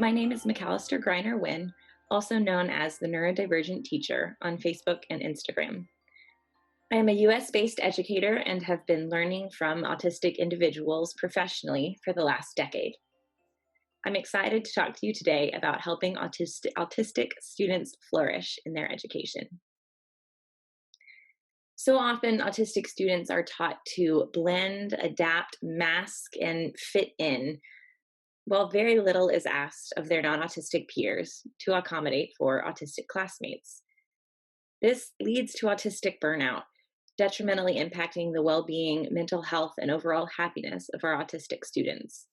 My name is McAlister Greiner Huynh, also known as the Neurodivergent Teacher on Facebook and Instagram. I am a US-based educator and have been learning from autistic individuals professionally for the last decade. I'm excited to talk to you today about helping autistic students flourish in their education. So often, autistic students are taught to blend, adapt, mask, and fit in, while very little is asked of their non-autistic peers to accommodate for autistic classmates. This leads to autistic burnout, detrimentally impacting the well-being, mental health, and overall happiness of our autistic students.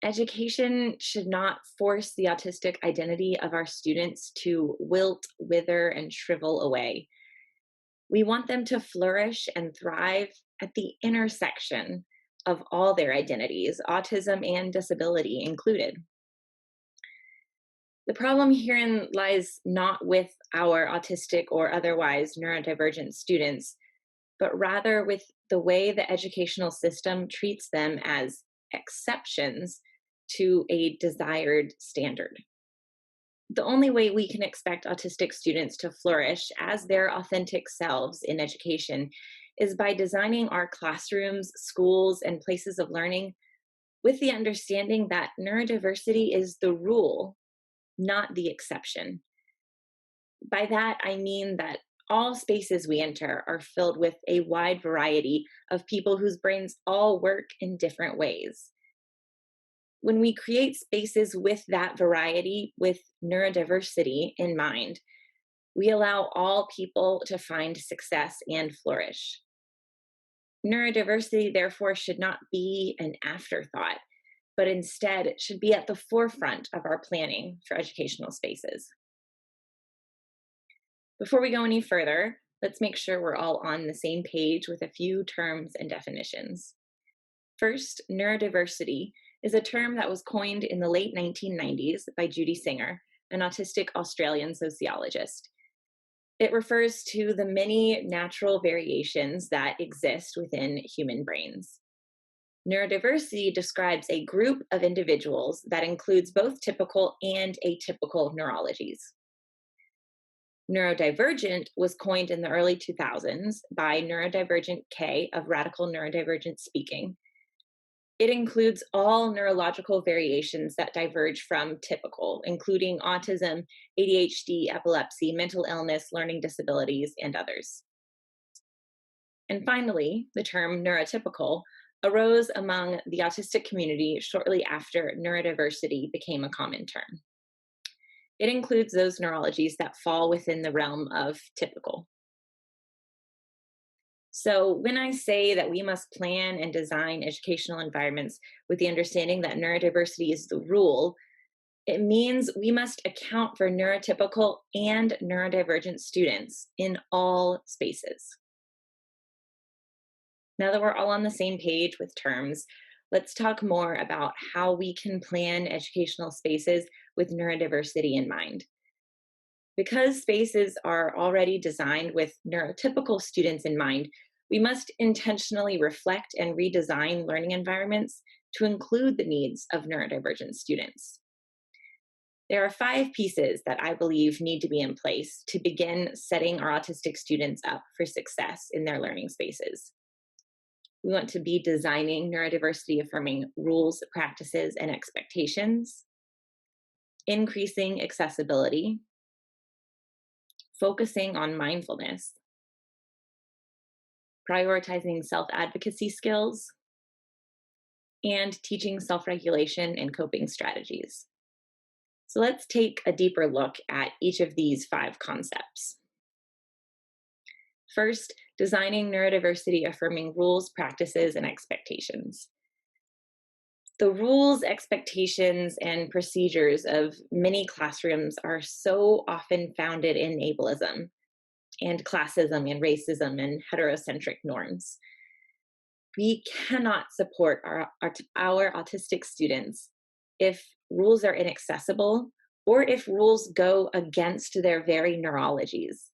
Education should not force the autistic identity of our students to wilt, wither, and shrivel away. We want them to flourish and thrive at the intersection of all their identities, autism and disability included. The problem herein lies not with our autistic or otherwise neurodivergent students, but rather with the way the educational system treats them as exceptions to a desired standard. The only way we can expect autistic students to flourish as their authentic selves in education is by designing our classrooms, schools, and places of learning with the understanding that neurodiversity is the rule, not the exception. By that, I mean that all spaces we enter are filled with a wide variety of people whose brains all work in different ways. When we create spaces with that variety, with neurodiversity in mind, we allow all people to find success and flourish. Neurodiversity, therefore, should not be an afterthought, but instead should be at the forefront of our planning for educational spaces. Before we go any further, let's make sure we're all on the same page with a few terms and definitions. First, neurodiversity is a term that was coined in the late 1990s by Judy Singer, an autistic Australian sociologist. It refers to the many natural variations that exist within human brains. Neurodiversity describes a group of individuals that includes both typical and atypical neurologies. Neurodivergent was coined in the early 2000s by Neurodivergent K of Radical Neurodivergent Speaking. It includes all neurological variations that diverge from typical, including autism, ADHD, epilepsy, mental illness, learning disabilities, and others. And finally, the term neurotypical arose among the autistic community shortly after neurodiversity became a common term. It includes those neurologies that fall within the realm of typical. So when I say that we must plan and design educational environments with the understanding that neurodiversity is the rule, it means we must account for neurotypical and neurodivergent students in all spaces. Now that we're all on the same page with terms, let's talk more about how we can plan educational spaces with neurodiversity in mind. Because spaces are already designed with neurotypical students in mind, we must intentionally reflect and redesign learning environments to include the needs of neurodivergent students. There are 5 pieces that I believe need to be in place to begin setting our autistic students up for success in their learning spaces. We want to be designing neurodiversity affirming rules, practices, and expectations, increasing accessibility, focusing on mindfulness, prioritizing self-advocacy skills, and teaching self-regulation and coping strategies. So let's take a deeper look at each of these 5 concepts. First, designing neurodiversity affirming rules, practices, and expectations. The rules, expectations, and procedures of many classrooms are so often founded in ableism and classism and racism and heterocentric norms. We cannot support our autistic students if rules are inaccessible or if rules go against their very neurologies.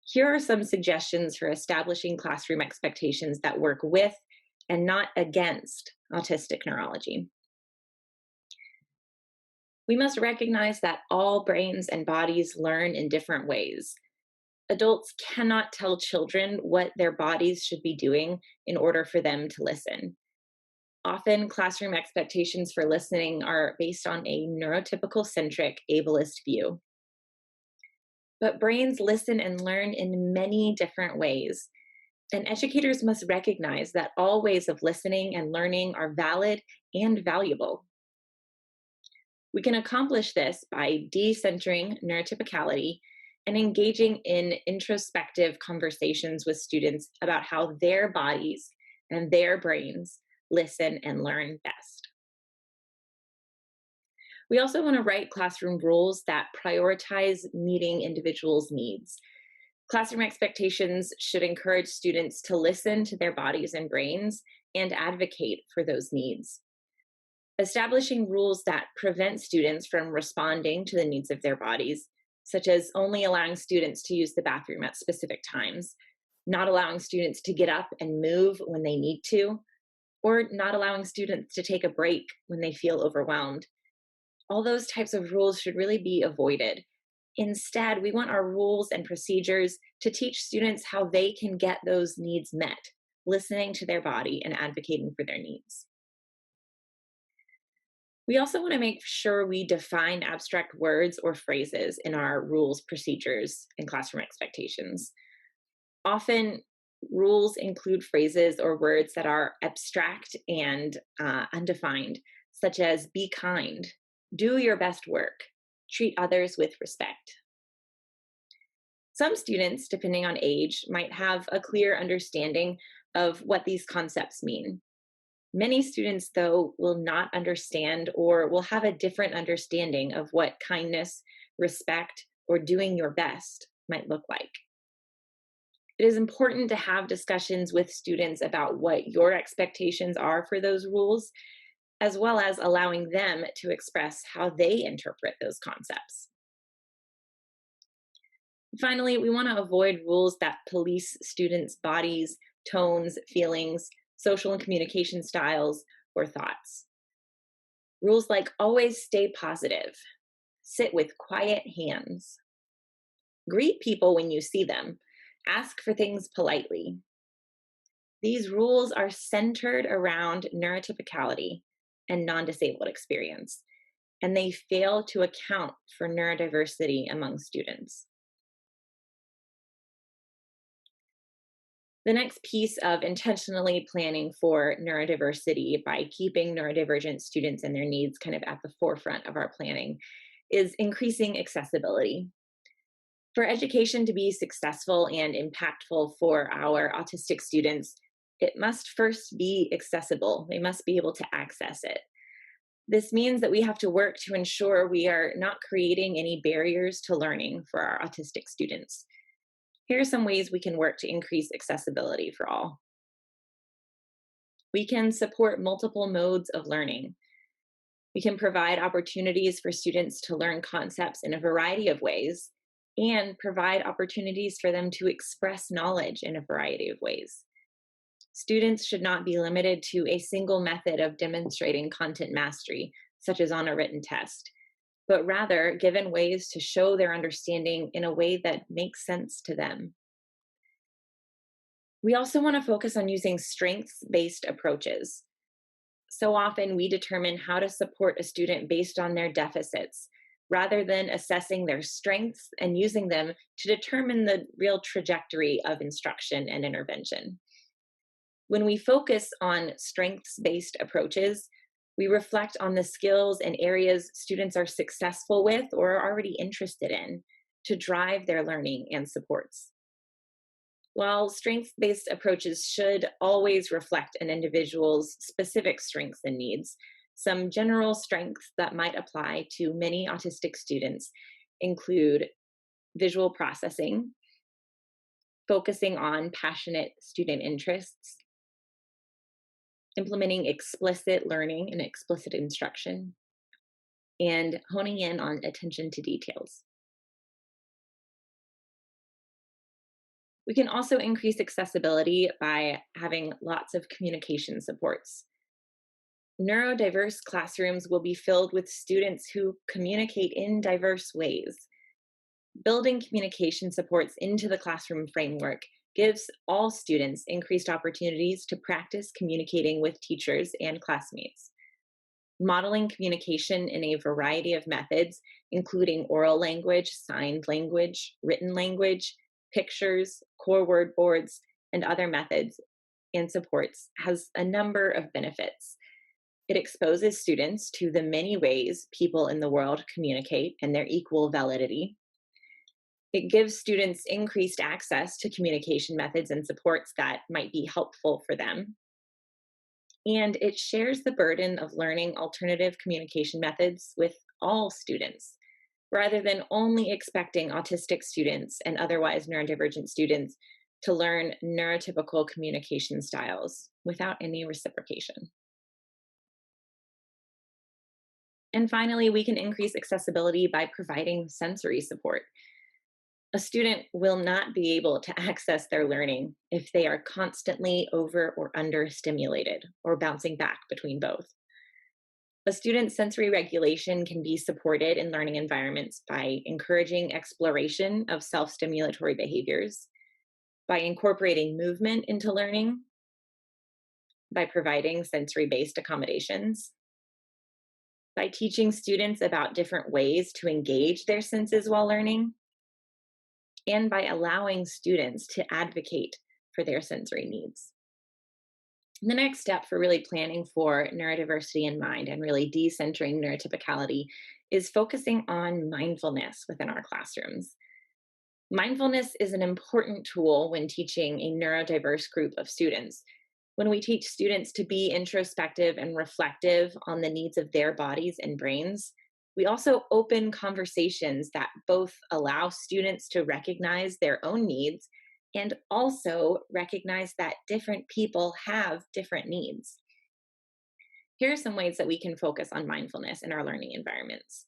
Here are some suggestions for establishing classroom expectations that work with and not against autistic neurology. We must recognize that all brains and bodies learn in different ways. Adults cannot tell children what their bodies should be doing in order for them to listen. Often, classroom expectations for listening are based on a neurotypical centric ableist view. But brains listen and learn in many different ways, and educators must recognize that all ways of listening and learning are valid and valuable. We can accomplish this by decentering neurotypicality and engaging in introspective conversations with students about how their bodies and their brains listen and learn best. We also want to write classroom rules that prioritize meeting individuals' needs. Classroom expectations should encourage students to listen to their bodies and brains and advocate for those needs. Establishing rules that prevent students from responding to the needs of their bodies, such as only allowing students to use the bathroom at specific times, not allowing students to get up and move when they need to, or not allowing students to take a break when they feel overwhelmed. All those types of rules should really be avoided. Instead, we want our rules and procedures to teach students how they can get those needs met, listening to their body and advocating for their needs. We also want to make sure we define abstract words or phrases in our rules, procedures, and classroom expectations. Often, rules include phrases or words that are abstract and undefined, such as be kind, do your best work, treat others with respect. Some students, depending on age, might have a clear understanding of what these concepts mean. Many students, though, will not understand or will have a different understanding of what kindness, respect, or doing your best might look like. It is important to have discussions with students about what your expectations are for those rules, as well as allowing them to express how they interpret those concepts. Finally, we want to avoid rules that police students' bodies, tones, feelings, social and communication styles, or thoughts. Rules like always stay positive, sit with quiet hands, greet people when you see them, ask for things politely. These rules are centered around neurotypicality and non-disabled experience, and they fail to account for neurodiversity among students. The next piece of intentionally planning for neurodiversity by keeping neurodivergent students and their needs kind of at the forefront of our planning is increasing accessibility. For education to be successful and impactful for our autistic students, it must first be accessible. They must be able to access it. This means that we have to work to ensure we are not creating any barriers to learning for our autistic students. Here are some ways we can work to increase accessibility for all. We can support multiple modes of learning. We can provide opportunities for students to learn concepts in a variety of ways and provide opportunities for them to express knowledge in a variety of ways. Students should not be limited to a single method of demonstrating content mastery, such as on a written test, but rather given ways to show their understanding in a way that makes sense to them. We also want to focus on using strengths-based approaches. So often we determine how to support a student based on their deficits, rather than assessing their strengths and using them to determine the real trajectory of instruction and intervention. When we focus on strengths-based approaches, we reflect on the skills and areas students are successful with or are already interested in to drive their learning and supports. While strengths-based approaches should always reflect an individual's specific strengths and needs, some general strengths that might apply to many autistic students include visual processing, focusing on passionate student interests, implementing explicit learning and explicit instruction, and honing in on attention to details. We can also increase accessibility by having lots of communication supports. Neurodiverse classrooms will be filled with students who communicate in diverse ways. Building communication supports into the classroom framework gives all students increased opportunities to practice communicating with teachers and classmates. Modeling communication in a variety of methods, including oral language, signed language, written language, pictures, core word boards, and other methods and supports, has a number of benefits. It exposes students to the many ways people in the world communicate and their equal validity. It gives students increased access to communication methods and supports that might be helpful for them. And it shares the burden of learning alternative communication methods with all students, rather than only expecting autistic students and otherwise neurodivergent students to learn neurotypical communication styles without any reciprocation. And finally, we can increase accessibility by providing sensory support. A student will not be able to access their learning if they are constantly over or under stimulated or bouncing back between both. A student's sensory regulation can be supported in learning environments by encouraging exploration of self-stimulatory behaviors, by incorporating movement into learning, by providing sensory-based accommodations, by teaching students about different ways to engage their senses while learning, and by allowing students to advocate for their sensory needs. The next step for really planning for neurodiversity in mind and really decentering neurotypicality is focusing on mindfulness within our classrooms. Mindfulness is an important tool when teaching a neurodiverse group of students. When we teach students to be introspective and reflective on the needs of their bodies and brains, we also open conversations that both allow students to recognize their own needs and also recognize that different people have different needs. Here are some ways that we can focus on mindfulness in our learning environments.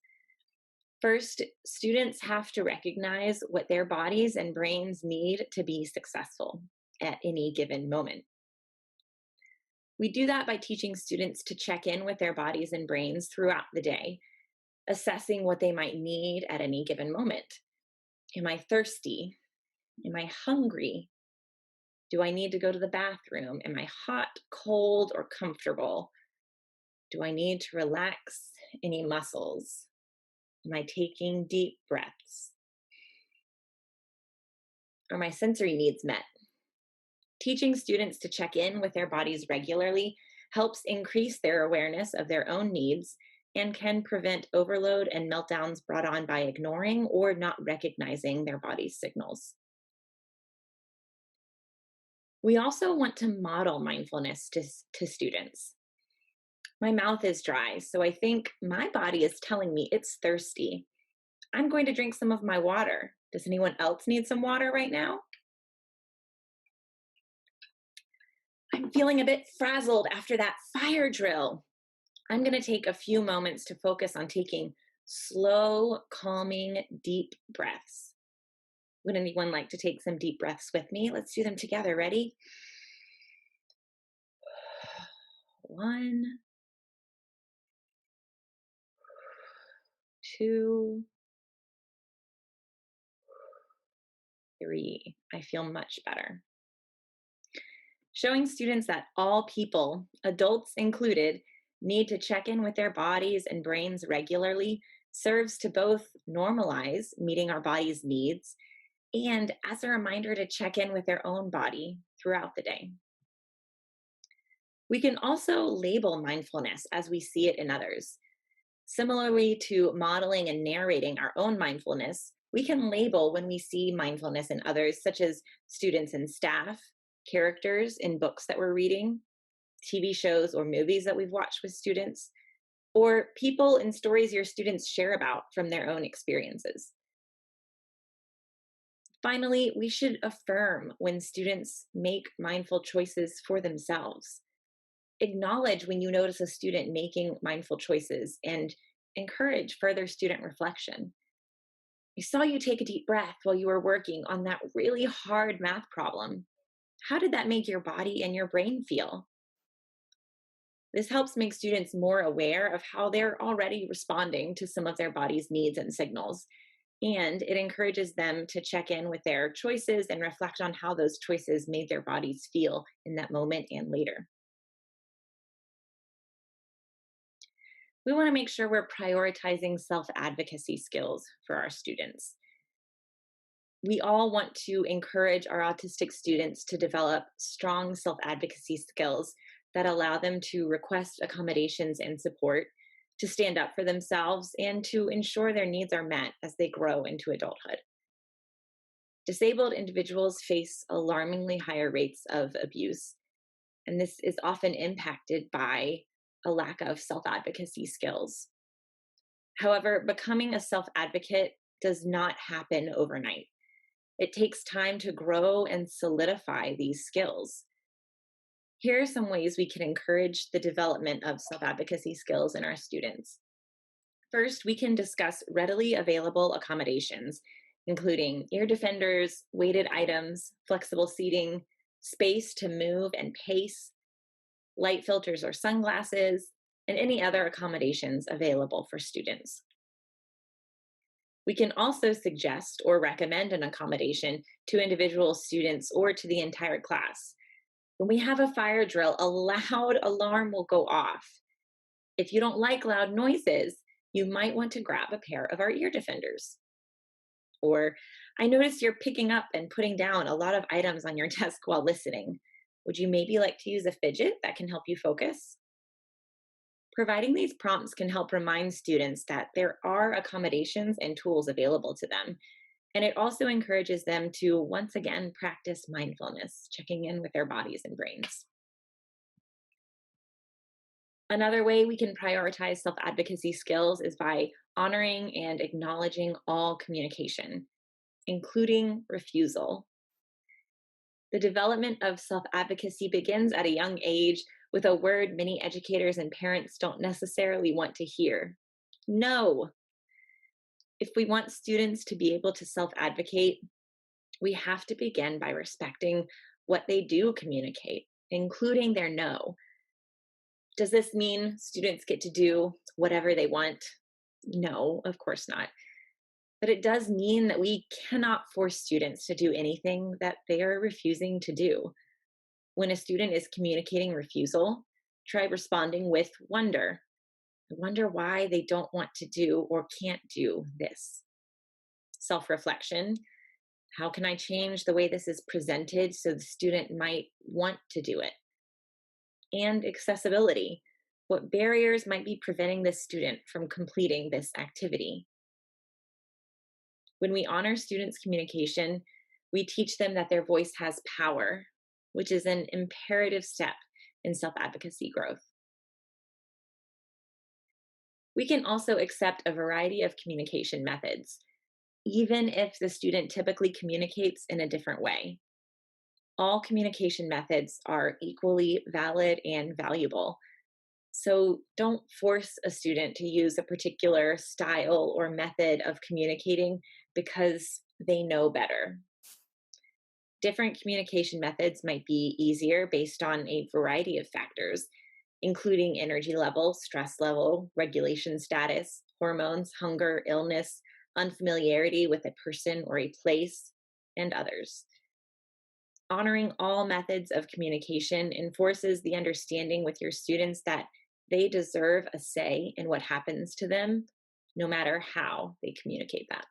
First, students have to recognize what their bodies and brains need to be successful at any given moment. We do that by teaching students to check in with their bodies and brains throughout the day, assessing what they might need at any given moment. Am I thirsty? Am I hungry? Do I need to go to the bathroom? Am I hot, cold, or comfortable? Do I need to relax any muscles? Am I taking deep breaths? Are my sensory needs met? Teaching students to check in with their bodies regularly helps increase their awareness of their own needs and can prevent overload and meltdowns brought on by ignoring or not recognizing their body's signals. We also want to model mindfulness to students. My mouth is dry, so I think my body is telling me it's thirsty. I'm going to drink some of my water. Does anyone else need some water right now? I'm feeling a bit frazzled after that fire drill. I'm going to take a few moments to focus on taking slow, calming, deep breaths. Would anyone like to take some deep breaths with me? Let's do them together. Ready? 1, 2, 3. I feel much better. Showing students that all people, adults included, need to check in with their bodies and brains regularly serves to both normalize meeting our body's needs and as a reminder to check in with their own body throughout the day. We can also label mindfulness as we see it in others. Similarly to modeling and narrating our own mindfulness, we can label when we see mindfulness in others, such as students and staff, characters in books that we're reading, TV shows or movies that we've watched with students, or people in stories your students share about from their own experiences. Finally, we should affirm when students make mindful choices for themselves. Acknowledge when you notice a student making mindful choices and encourage further student reflection. I saw you take a deep breath while you were working on that really hard math problem. How did that make your body and your brain feel? This helps make students more aware of how they're already responding to some of their body's needs and signals. And it encourages them to check in with their choices and reflect on how those choices made their bodies feel in that moment and later. We want to make sure we're prioritizing self advocacy skills for our students. We all want to encourage our autistic students to develop strong self advocacy skills that allow them to request accommodations and support, to stand up for themselves, and to ensure their needs are met as they grow into adulthood. Disabled individuals face alarmingly higher rates of abuse, and this is often impacted by a lack of self advocacy skills. However, becoming a self advocate does not happen overnight. It takes time to grow and solidify these skills. Here are some ways we can encourage the development of self advocacy skills in our students. First, we can discuss readily available accommodations, including ear defenders, weighted items, flexible seating, space to move and pace, light filters or sunglasses, and any other accommodations available for students. We can also suggest or recommend an accommodation to individual students or to the entire class. When we have a fire drill, a loud alarm will go off. If you don't like loud noises, you might want to grab a pair of our ear defenders. Or, I notice you're picking up and putting down a lot of items on your desk while listening. Would you maybe like to use a fidget that can help you focus? Providing these prompts can help remind students that there are accommodations and tools available to them. And it also encourages them to once again practice mindfulness, checking in with their bodies and brains. Another way we can prioritize self advocacy skills is by honoring and acknowledging all communication, including refusal. The development of self advocacy begins at a young age with a word many educators and parents don't necessarily want to hear: no. If we want students to be able to self advocate, we have to begin by respecting what they do communicate, including their no. Does this mean students get to do whatever they want? No, of course not. But it does mean that we cannot force students to do anything that they are refusing to do. When a student is communicating refusal, try responding with wonder. I wonder why they don't want to do or can't do this. Self reflection. How can I change the way this is presented so the student might want to do it? And accessibility. What barriers might be preventing this student from completing this activity? When we honor students' communication, we teach them that their voice has power, which is an imperative step in self advocacy growth. We can also accept a variety of communication methods, even if the student typically communicates in a different way. All communication methods are equally valid and valuable. So don't force a student to use a particular style or method of communicating because they know better. Different communication methods might be easier based on a variety of factors, including energy level, stress level, regulation status, hormones, hunger, illness, unfamiliarity with a person or a place, and others. Honoring all methods of communication enforces the understanding with your students that they deserve a say in what happens to them, no matter how they communicate that.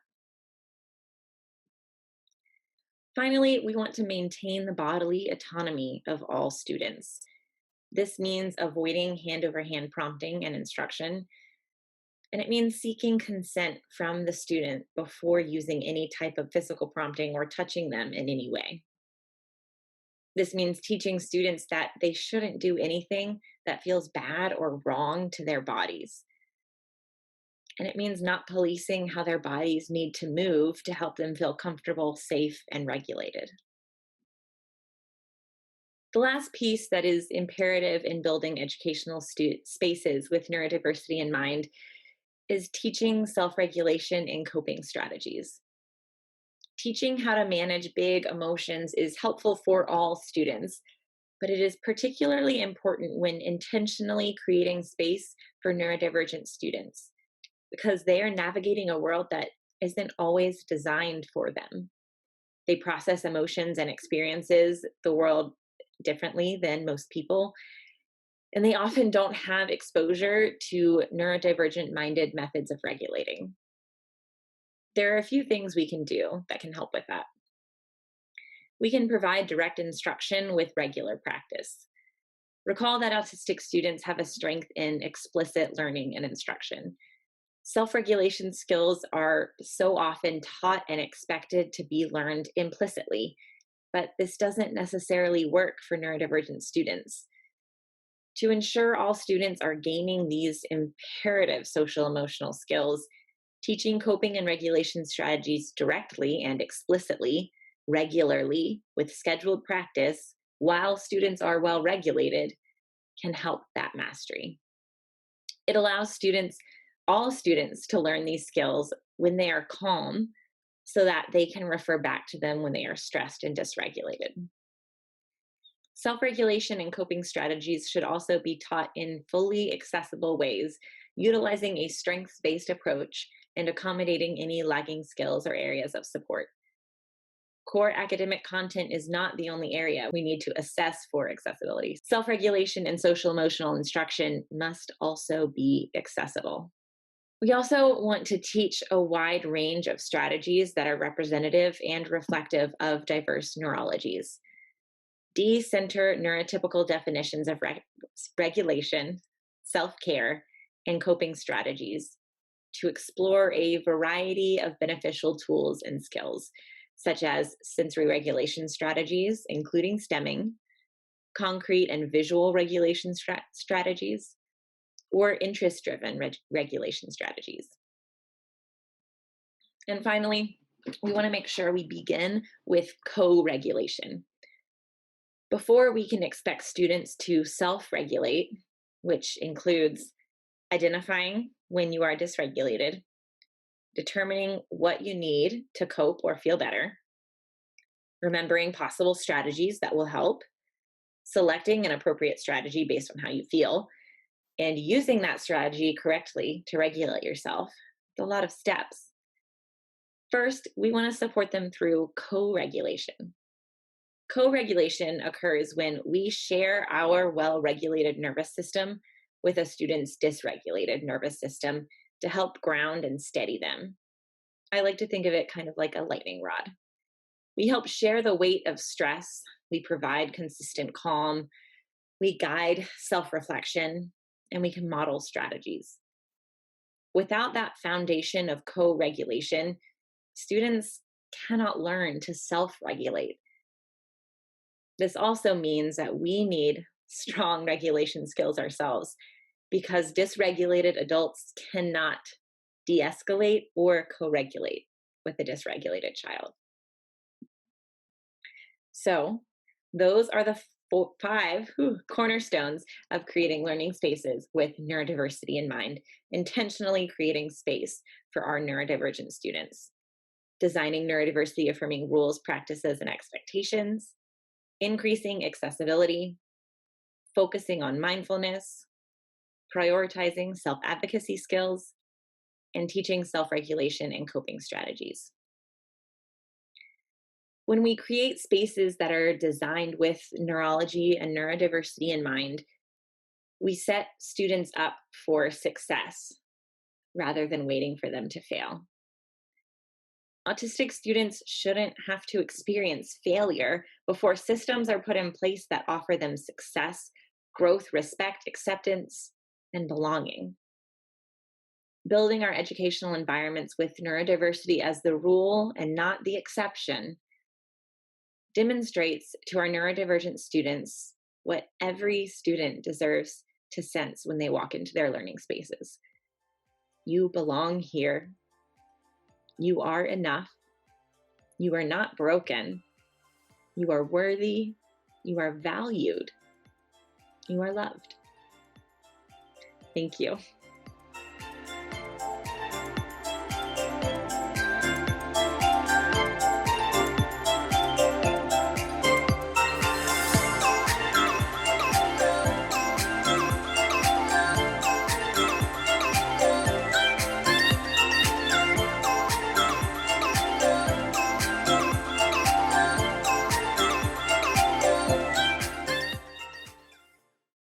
Finally, we want to maintain the bodily autonomy of all students. This means avoiding hand over hand prompting and instruction, and it means seeking consent from the student before using any type of physical prompting or touching them in any way. This means teaching students that they shouldn't do anything that feels bad or wrong to their bodies. And it means not policing how their bodies need to move to help them feel comfortable, safe, and regulated. The last piece that is imperative in building educational spaces with neurodiversity in mind is teaching self-regulation and coping strategies. Teaching how to manage big emotions is helpful for all students, but it is particularly important when intentionally creating space for neurodivergent students because they are navigating a world that isn't always designed for them. They process emotions and experiences the world differently than most people, and they often don't have exposure to neurodivergent-minded methods of regulating. There are a few things we can do that can help with that. We can provide direct instruction with regular practice. Recall that autistic students have a strength in explicit learning and instruction. Self-regulation skills are so often taught and expected to be learned implicitly, but this doesn't necessarily work for neurodivergent students. To ensure all students are gaining these imperative social emotional skills, teaching coping and regulation strategies directly and explicitly, regularly, with scheduled practice, while students are well regulated, can help that mastery. It allows all students, to learn these skills when they are calm so that they can refer back to them when they are stressed and dysregulated. Self-regulation and coping strategies should also be taught in fully accessible ways, utilizing a strengths-based approach and accommodating any lagging skills or areas of support. Core academic content is not the only area we need to assess for accessibility. Self-regulation and social-emotional instruction must also be accessible. We also want to teach a wide range of strategies that are representative and reflective of diverse neurologies. De-center neurotypical definitions of regulation, self-care, and coping strategies to explore a variety of beneficial tools and skills, such as sensory regulation strategies, including stemming, concrete and visual regulation strategies, or interest-driven regulation strategies. And finally, we want to make sure we begin with co-regulation. Before we can expect students to self-regulate, which includes identifying when you are dysregulated, determining what you need to cope or feel better, remembering possible strategies that will help, selecting an appropriate strategy based on how you feel, and using that strategy correctly to regulate yourself. It's a lot of steps. First, we want to support them through co-regulation. Co-regulation occurs when we share our well-regulated nervous system with a student's dysregulated nervous system to help ground and steady them. I like to think of it kind of like a lightning rod. We help share the weight of stress, we provide consistent calm, we guide self-reflection, and we can model strategies. Without that foundation of co-regulation, students cannot learn to self-regulate. This also means that we need strong regulation skills ourselves, because dysregulated adults cannot de-escalate or co-regulate with a dysregulated child. So those are the five cornerstones of creating learning spaces with neurodiversity in mind, intentionally creating space for our neurodivergent students, designing neurodiversity affirming rules, practices, and expectations, increasing accessibility, focusing on mindfulness, prioritizing self-advocacy skills, and teaching self-regulation and coping strategies. When we create spaces that are designed with neurology and neurodiversity in mind, we set students up for success rather than waiting for them to fail. Autistic students shouldn't have to experience failure before systems are put in place that offer them success, growth, respect, acceptance, and belonging. Building our educational environments with neurodiversity as the rule and not the exception demonstrates to our neurodivergent students what every student deserves to sense when they walk into their learning spaces. You belong here. You are enough. You are not broken. You are worthy. You are valued. You are loved. Thank you.